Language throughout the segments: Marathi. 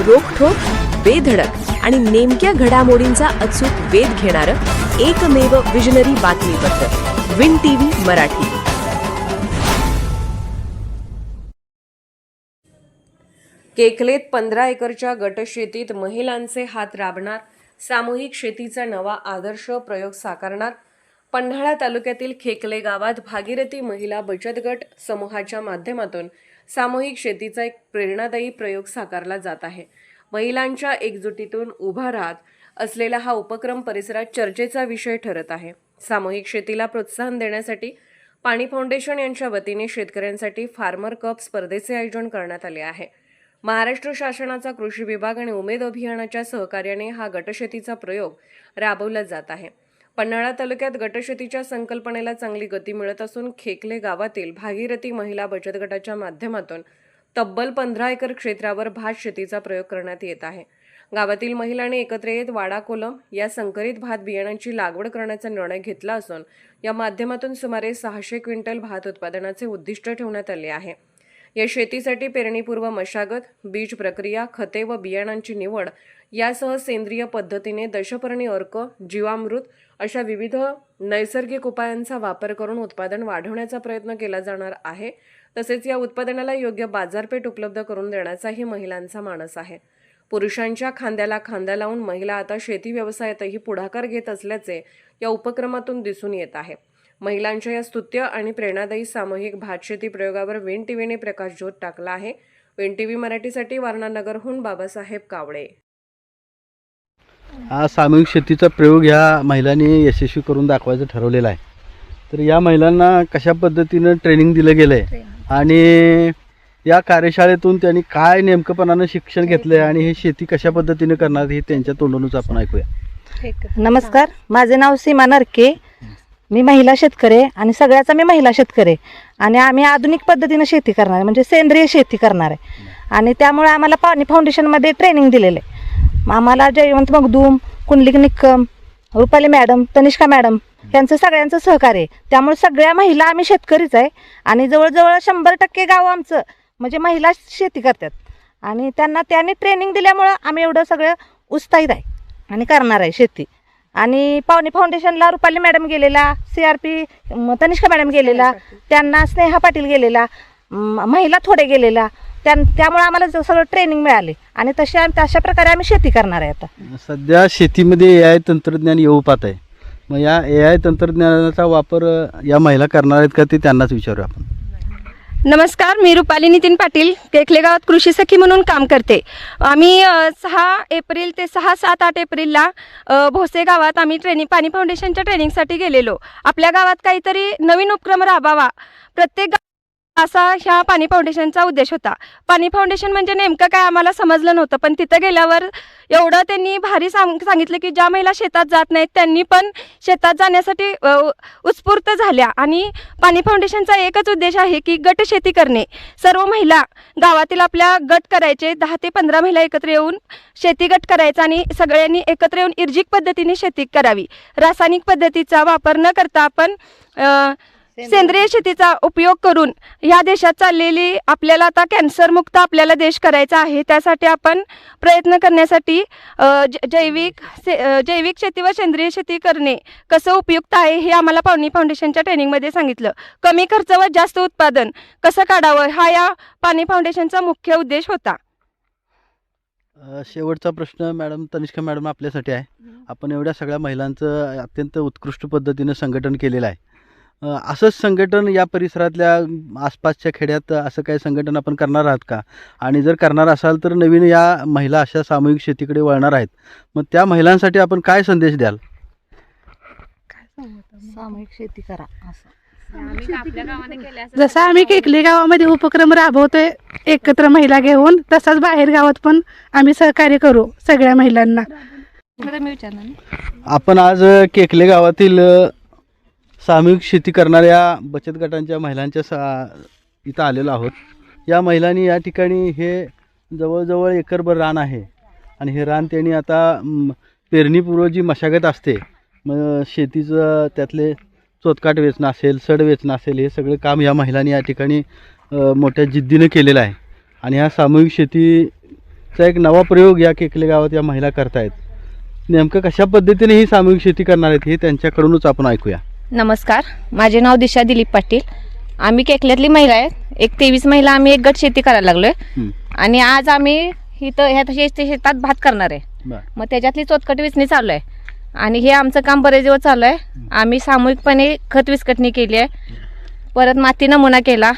रोखठोक, बेधडक आणि नेमक्या घडामोडींचा अचूक वेध घेणारं एकमेव विजनरी बातमीपत्र विन टीव्ही मराठी. केकलेत 15 एकरच्या गटशेतीत महिलांचे हात राबणार, सामूहिक शेतीचा नवा आदर्श प्रयोग साकारणार. पन्हाळा तालुक्यातील केकले गावात भागीरथी महिला बचत गट समूहाच्या माध्यमातून सामूहिक शेतीचा एक प्रेरणादायी प्रयोग साकारला जात आहे. महिलांच्या एकजुटीतून उभा राहत असलेला हा उपक्रम परिसरात चर्चेचा विषय ठरत आहे. सामूहिक शेतीला प्रोत्साहन देण्यासाठी पाणी फाउंडेशन यांच्या वतीने शेतकऱ्यांसाठी फार्मर कप स्पर्धेचे आयोजन करण्यात आले आहे. महाराष्ट्र शासनाचा कृषी विभाग आणि उमेद अभियानाच्या सहकार्याने हा गटशेतीचा प्रयोग राबवला जात आहे. पन्हाळा तालुक्यात गटशेतीच्या संकल्पनेला चांगली गती मिळत असून केकले गावातील भागीरथी महिला बचत गटाच्या माध्यमातून तब्बल 15 एकर क्षेत्रावर भात शेतीचा प्रयोग करण्यात येत आहे. गावातील महिलांनी एकत्र येत वाडा कोलम या संकरित भात बियाणांची लागवड करण्याचा निर्णय घेतला असून या माध्यमातून सुमारे 600 क्विंटल भात उत्पादनाचे उद्दिष्ट ठेवण्यात आले आहे. या शेतीसाठी पेरणीपूर्व मशागत, बीज प्रक्रिया, खते व बियाणांची निवड यासह सेंद्रिय पद्धतीने दशपर्णी अर्क, जीवामृत अशा विविध नैसर्गिक उपायांचा वापर करून उत्पादन वाढवण्याचा प्रयत्न केला जाणार आहे. तसेच या उत्पादनाला योग्य बाजारपेठ उपलब्ध करून देण्याचाही महिलांचा मानस आहे. पुरुषांच्या खांद्याला खांदा लावून महिला आता शेती व्यवसायातही पुढाकार घेत असल्याचे या उपक्रमातून दिसून येत आहे. महिलांच्या या स्तुत्य आणि प्रेरणादायी सामूहिक भातशेती प्रयोगावर विन टीव्हीने प्रकाशझोत टाकला आहे. विन टीव्ही मराठीसाठी वारणानगरहून बाबासाहेब कावळे. हा सामूहिक शेतीचा प्रयोग ह्या महिलांनी यशस्वी करून दाखवायचं ठरवलेला आहे. तर या महिलांना कशा पद्धतीनं ट्रेनिंग दिलं गेलं आहे आणि या कार्यशाळेतून त्यांनी काय नेमकंपणानं शिक्षण घेतलं आहे आणि हे शेती कशा पद्धतीने करणार हे त्यांच्या तोंडूनच आपण ऐकूया. नमस्कार, माझे नाव सीमा नरके. मी महिला शेतकरी आहे आणि सगळ्याचा मी महिला शेतकरी आहे आणि आम्ही आधुनिक पद्धतीनं शेती करणार आहे, म्हणजे सेंद्रिय शेती करणार आहे. आणि त्यामुळे आम्हाला पाणी फाउंडेशनमध्ये ट्रेनिंग दिलेलं आहे. आम्हाला जयवंत मगदूम, कुंडलिक निक्कम, रुपाली मॅडम, तनिष्का मॅडम यांचं सगळ्यांचं सहकार्य आहे. त्यामुळे सगळ्या महिला आम्ही शेतकरीच आहे आणि जवळजवळ 100% गावं आमचं म्हणजे महिला शेती करतात आणि त्यांनी ट्रेनिंग दिल्यामुळं आम्ही एवढं सगळं उत्साहित आहे आणि करणार आहे शेती. आणि पावनी फाउंडेशनला रुपाली मॅडम गेलेला, CRP तनिष्का मॅडम गेलेला, त्यांना स्नेहा पाटील गेलेला, महिला थोडे गेलेला. त्यामुळे आम्हाला सगळं ट्रेनिंग मिळाले आणि तशा प्रकारे आम्ही शेती करणार आहे. आता सध्या शेतीमध्ये AI तंत्रज्ञान येऊ पाहत आहे. मग या AI तंत्रज्ञानाचा वापर या महिला करणार आहेत का ते त्यांनाच विचारू आपण. नमस्कार, मी रुपाली नितीन पाटील केकले गावात कृषी सखी म्हणून काम करते. आम्ही 6 एप्रिल ते 6, 7, 8 एप्रिलला भोसे गावात आम्ही पाणी फाउंडेशनच्या ट्रेनिंगसाठी गेलेलो. आपल्या गावात काहीतरी नवीन उपक्रम राबवावा प्रत्येक असा ह्या पाणी फाउंडेशनचा उद्देश होता. पाणी फाउंडेशन म्हणजे नेमकं काय आम्हाला समजलं नव्हतं, पण तिथं गेल्यावर एवढं त्यांनी भारी सांगितलं की ज्या महिला शेतात जात नाहीत त्यांनी पण शेतात जाण्यासाठी उत्स्फूर्त झाल्या. आणि पाणी फाउंडेशनचा एकच उद्देश आहे की गट शेती करणे. सर्व महिला गावातील आपल्या गट करायचे, 10 ते 15 महिला एकत्र येऊन शेती गट करायचा आणि सगळ्यांनी एकत्र येऊन इर्जिक पद्धतीने शेती करावी. रासायनिक पद्धतीचा वापर न करता आपण सेंद्रिय शेतीचा उपयोग करून ह्या देशात चाललेली आपल्याला आता कॅन्सरमुक्त आपल्याला देश करायचा आहे. त्यासाठी आपण प्रयत्न करण्यासाठी जैविक शेती व सेंद्रिय शेती करणे कसं उपयुक्त आहे हे आम्हाला पाणी फाउंडेशनच्या ट्रेनिंगमध्ये सांगितलं. कमी खर्च व जास्त उत्पादन कसं काढावं हा या पाणी फाउंडेशनचा मुख्य उद्देश होता. शेवटचा प्रश्न मॅडम तनिष्का मॅडम आपल्यासाठी आहे. आपण एवढ्या सगळ्या महिलांचं अत्यंत उत्कृष्ट पद्धतीनं संघटन केलेलं आहे. असंच संघटन या परिसरातल्या आसपासच्या खेड्यात असं काही संघटन आपण करणार आहात का? आणि जर करणार असाल तर नवीन या महिला अशा सामूहिक शेतीकडे वळणार आहेत, मग त्या महिलांसाठी आपण काय संदेश द्याल? सामूहिक शेती करा जसं आम्ही केकले गावामध्ये उपक्रम राबवतोय एकत्र महिला घेऊन, तसाच बाहेर गावात पण आम्ही सहकार्य करू सगळ्या महिलांना. आपण आज केकले गावातील सामूहिक शेती करणाऱ्या बचत गटांच्या महिलांच्या इथं आलेलो आहोत. या महिलांनी या ठिकाणी हे जवळजवळ एकरभर रान आहे आणि हे रान त्यांनी आता पेरणीपूर्व जी मशागत असते, मग शेतीचं त्यातले चोतकाट वेचणं असेल, सड वेचणं असेल, हे सगळं काम या महिलांनी या ठिकाणी मोठ्या जिद्दीनं केलेलं आहे. आणि ह्या सामूहिक शेती चा एक नवा प्रयोग या केकले गावात या महिला करतायत. नेमकं कशा पद्धतीने ही सामूहिक शेती करणार आहेत हे त्यांच्याकडूनच आपण ऐकूया. नमस्कार, माझे नाव दिशा दिलीप पाटील. आम्ही केकल्यातली महिला आहे. एक 23 महिला आम्ही एक गट शेती करायला लागलोय. आणि आज आम्ही इथं ह्या शेतात भात करणार आहे. मग त्याच्यातली चोतकट वेचणी चालू आहे आणि हे आमचं काम बरेच दिवस चालू आहे. आम्ही सामूहिकपणे खत विस्कटणी केली आहे, परत माती नमुना केला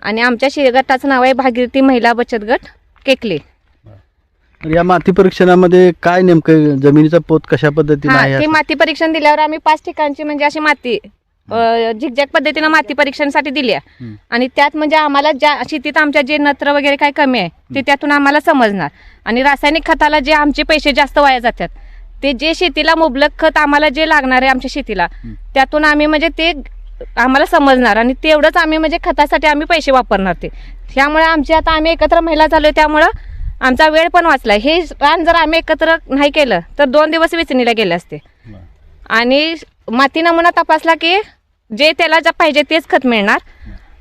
आणि आमच्या गटाचं नाव आहे भागीरथी महिला बचत गट केकले. तर या माती परीक्षणामध्ये काय नेमकं जमिनीचा पोत कशा पद्धतीने आहे? ते माती परीक्षण दिल्यावर आम्ही 5 ठिकाणची म्हणजे अशी माती झिकझॅक पद्धतीनं माती परीक्षणासाठी दिली आहे आणि त्यात म्हणजे आम्हाला ज्या शेतीत आमच्या जे नत्र वगैरे काय कमी आहे ते त्यातून आम्हाला समजणार. आणि रासायनिक खताला जे आमचे पैसे जास्त वाया जातात ते जे शेतीला मुबलक खत आम्हाला जे लागणार आहे आमच्या शेतीला त्यातून आम्ही म्हणजे ते आम्हाला समजणार आणि तेवढंच आम्ही म्हणजे खतासाठी आम्ही पैसे वापरणार. ते त्यामुळे आमची आता आम्ही एकत्र महिला झालो त्यामुळं आमचा वेळ पण वाचला. हे रान जर आम्ही एकत्र नाही केलं तर 2 दिवस वेचणीला गेले असते. आणि माती नमुना तपासला की जे त्याला जे पाहिजे तेच खत मिळणार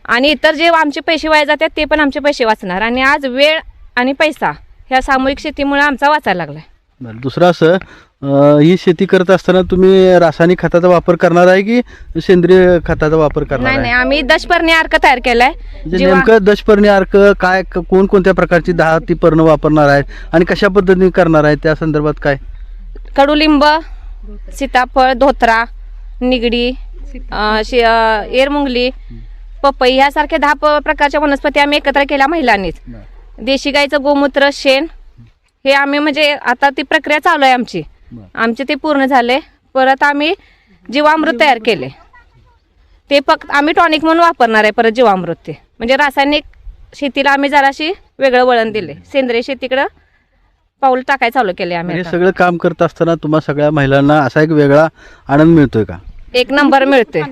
आणि इतर जे आमचे पैसे वाया जातात ते पण आमचे पैसे वाचणार. आणि आज वेळ आणि पैसा ह्या सामूहिक शेतीमुळे आमचा वाचायला लागलाय. दुसरं असं ही शेती करत असताना तुम्ही रासायनिक खताचा वापर करणार आहे की सेंद्रिय खताचा वापर करणार नाही आहे? नाही, आम्ही दशपर्णी अर्क तयार केलाय. म्हणजे नेमकं दशपर्णी अर्क काय, कोणकोणत्या प्रकारची 10 ती पर्ण वापरणार आहेत आणि कशा पद्धतीने करणार आहे त्या संदर्भात काय? कडुलिंब, सीताफळ, धोत्रा, निगडी, एरमुंगली, पपई ह्यासारख्या 10 प्रकारच्या वनस्पती आम्ही एकत्र केल्या महिलांनीच. देशी गाईचं गोमूत्र, शेण हे आम्ही म्हणजे आता ती प्रक्रिया चालू आहे आमचे ते पूर्ण झाले. परत आम्ही जीवामृत तयार केले. ते फक्त आम्ही टॉनिक म्हणून वापरणार आहे परत जीवामृत. ते म्हणजे रासायनिक शेतीला आम्ही जराशी वेगळं वळण दिले, सेंद्रिय शेतीकडं पाऊल टाकायला चालू केले आम्ही. हे सगळं काम करत असताना तुम्हा सगळ्या महिलांना असा एक वेगळा आनंद मिळतोय का? 1 नंबर मिळतोय.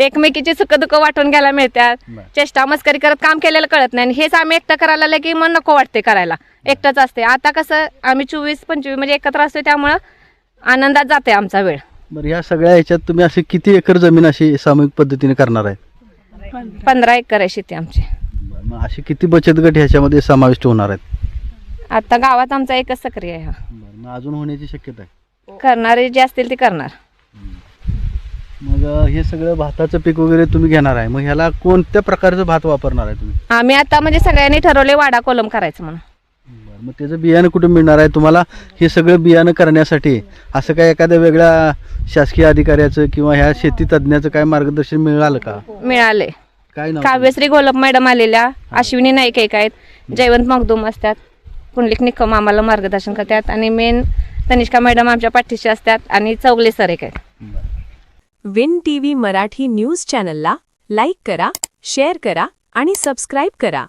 एकमेकीची सुख-दुःख वाटून घ्यायला मिळतात. चेष्टा मस्करी करत काम केलेलं कळत नाही. हेच आम्ही एकटं करायला लागलं की मग नको वाटते करायला, एकटंच असते. आता कसं आम्ही 24-25 म्हणजे एकत्र असतो त्यामुळं आनंदात जाते आमचा वेळ. बरं, या सगळ्या ह्याच्यात तुम्ही अशी किती एकर जमीन अशी सामूहिक पद्धतीने करणार आहे? 15 एकर आहे शेती आमची. मग अशी किती बचत गट ह्याच्यामध्ये समाविष्ट होणार आहेत? आता गावात आमचा एकच सक्रिय आहे. मग अजून होण्याची शक्यता आहे? करणारे जे असतील ते करणार. मग हे सगळं भाताचं पीक वगैरे तुम्ही घेणार आहे, मग ह्याला कोणत्या प्रकारचं भात वापरणार आहे तुम्ही? आम्ही आता म्हणजे सगळ्यांनी ठरवले वाडा कोलम करायचं म्हणून. मग त्याचं बियाणं कुठं मिळणार आहे तुम्हाला? हे सगळं बियाणं करण्यासाठी असं काय एखाद्या वेगळ्या शासकीय अधिकाऱ्याचं किंवा ह्या शेती तज्ज्ञाचं काय मार्गदर्शन मिळालं का? मिळाले. काय नाव? काव्यश्री घोलप मॅडम आलेल्या, अश्विनी नाईक एक आहेत, जयवंत मगदूम असतात, पुंडलिक निकम आम्हाला मार्गदर्शन करतात आणि मेन तनिष्का मॅडम आमच्या पाठीशी असतात आणि चौगले सर एक आहेत. विन टीव्ही मराठी न्यूज चॅनलला लाईक करा, शेअर करा आणि सबस्क्राईब करा.